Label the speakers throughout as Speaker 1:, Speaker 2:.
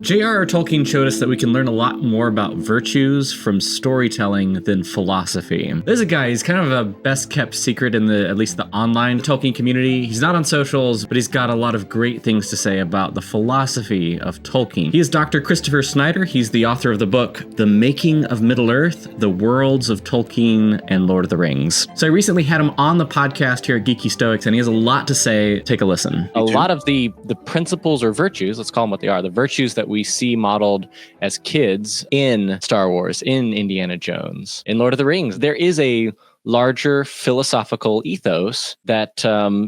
Speaker 1: J.R.R. Tolkien showed us that we can learn a lot more about virtues from storytelling than philosophy. There's a guy, he's kind of a best-kept secret in at least the online Tolkien community. He's not on socials, but he's got a lot of great things to say about the philosophy of Tolkien. He is Dr. Christopher Snyder. He's the author of the book, The Making of Middle-earth, The Worlds of Tolkien and Lord of the Rings. So I recently had him on the podcast here at Geeky Stoics, and he has a lot to say. Take a listen.
Speaker 2: A lot of the principles or virtues, let's call them what they are, the virtues that we see modeled as kids in Star Wars, in Indiana Jones, in Lord of the Rings. There is a larger philosophical ethos that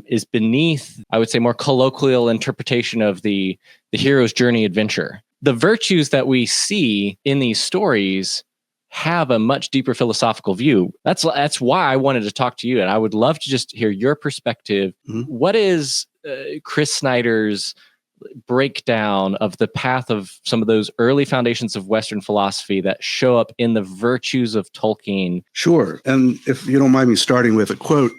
Speaker 2: is beneath, I would say, more colloquial interpretation of the hero's journey adventure. The virtues that we see in these stories have a much deeper philosophical view. That's why I wanted to talk to you, and I would love to just hear your perspective. Mm-hmm. What is Chris Snyder's breakdown of the path of some of those early foundations of Western philosophy that show up in the virtues of Tolkien?
Speaker 3: Sure. And if you don't mind me starting with a quote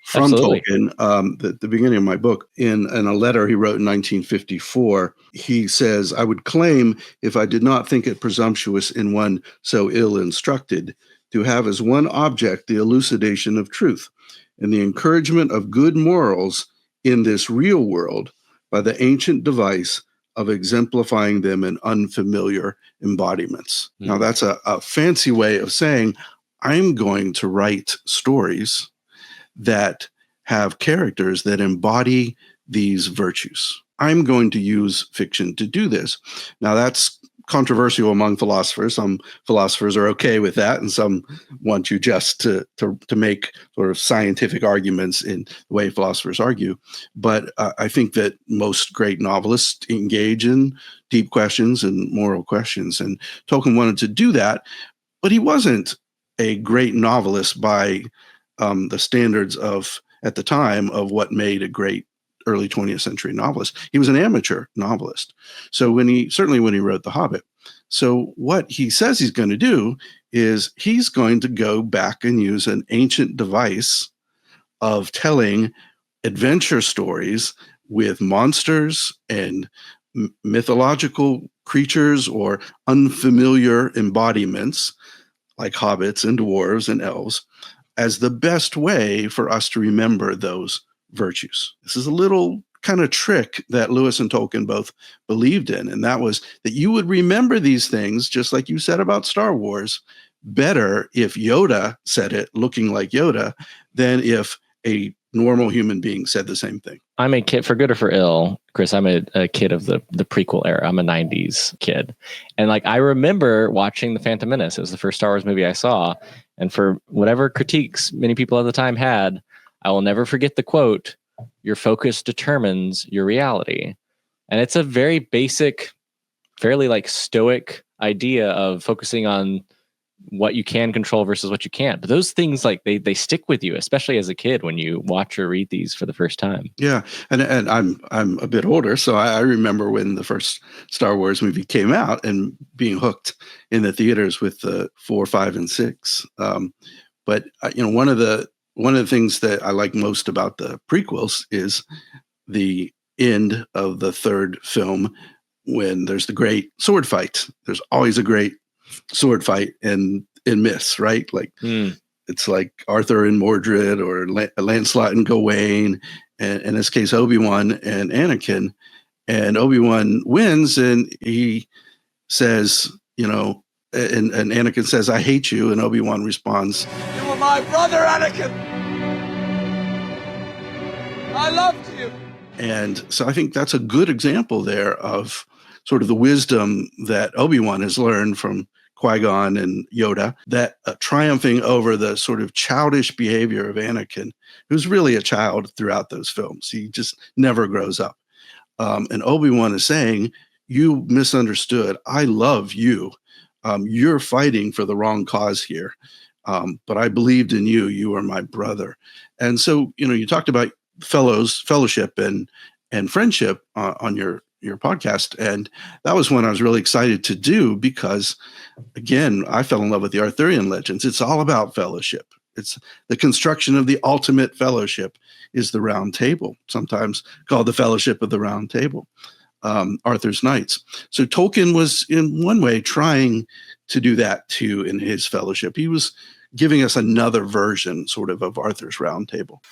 Speaker 3: from Absolutely. Tolkien, the beginning of my book, in a letter he wrote in 1954, he says, "I would claim, if I did not think it presumptuous in one so ill instructed, to have as one object the elucidation of truth and the encouragement of good morals in this real world, by the ancient device of exemplifying them in unfamiliar embodiments." Mm. Now, that's a fancy way of saying, I'm going to write stories that have characters that embody these virtues. I'm going to use fiction to do this. Now, that's controversial among philosophers. Some philosophers are okay with that, and some want you just to make sort of scientific arguments in the way philosophers argue. But I think that most great novelists engage in deep questions and moral questions, and Tolkien wanted to do that, but he wasn't a great novelist by the standards of, at the time, of what made a great early 20th century novelist. He was an amateur novelist. So when he wrote The Hobbit. So what he says he's going to do is he's going to go back and use an ancient device of telling adventure stories with monsters and mythological creatures or unfamiliar embodiments like hobbits and dwarves and elves as the best way for us to remember those virtues. This is a little kind of trick that Lewis and Tolkien both believed in, and that was that you would remember these things, just like you said about Star Wars, better if Yoda said it looking like Yoda than if a normal human being said the same thing.
Speaker 2: I'm a kid, for good or for ill, Chris, I'm a kid of the prequel era. I'm a 90s kid. And I remember watching The Phantom Menace. It was the first Star Wars movie I saw. And for whatever critiques many people at the time had, I will never forget the quote, "Your focus determines your reality." And it's a very basic, fairly stoic idea of focusing on what you can control versus what you can't. But those things, they stick with you, especially as a kid when you watch or read these for the first time.
Speaker 3: Yeah. And I'm a bit older, so I remember when the first Star Wars movie came out and being hooked in the theaters with the 4, 5, and 6. But one of the things that I like most about the prequels is the end of the third film when there's the great sword fight. There's always a great sword fight in myths, right? It's like Arthur and Mordred or Lancelot and Gawain, and in this case, Obi-Wan and Anakin. And Obi-Wan wins, and he says, and Anakin says, "I hate you," and Obi-Wan responds,
Speaker 4: "You were my brother, Anakin. I loved you."
Speaker 3: And so I think that's a good example there of sort of the wisdom that Obi-Wan has learned from Qui-Gon and Yoda, that triumphing over the sort of childish behavior of Anakin, who's really a child throughout those films. He just never grows up. And Obi-Wan is saying, "You misunderstood. I love you. You're fighting for the wrong cause here. But I believed in you. You are my brother." And so, you talked about fellowship and friendship on your podcast. And that was one I was really excited to do because, again, I fell in love with the Arthurian legends. It's all about fellowship. It's the construction of the ultimate fellowship is the Round Table, sometimes called the Fellowship of the Round Table. Arthur's Knights. So Tolkien was in one way trying to do that too in his fellowship. He was giving us another version sort of Arthur's Round Table.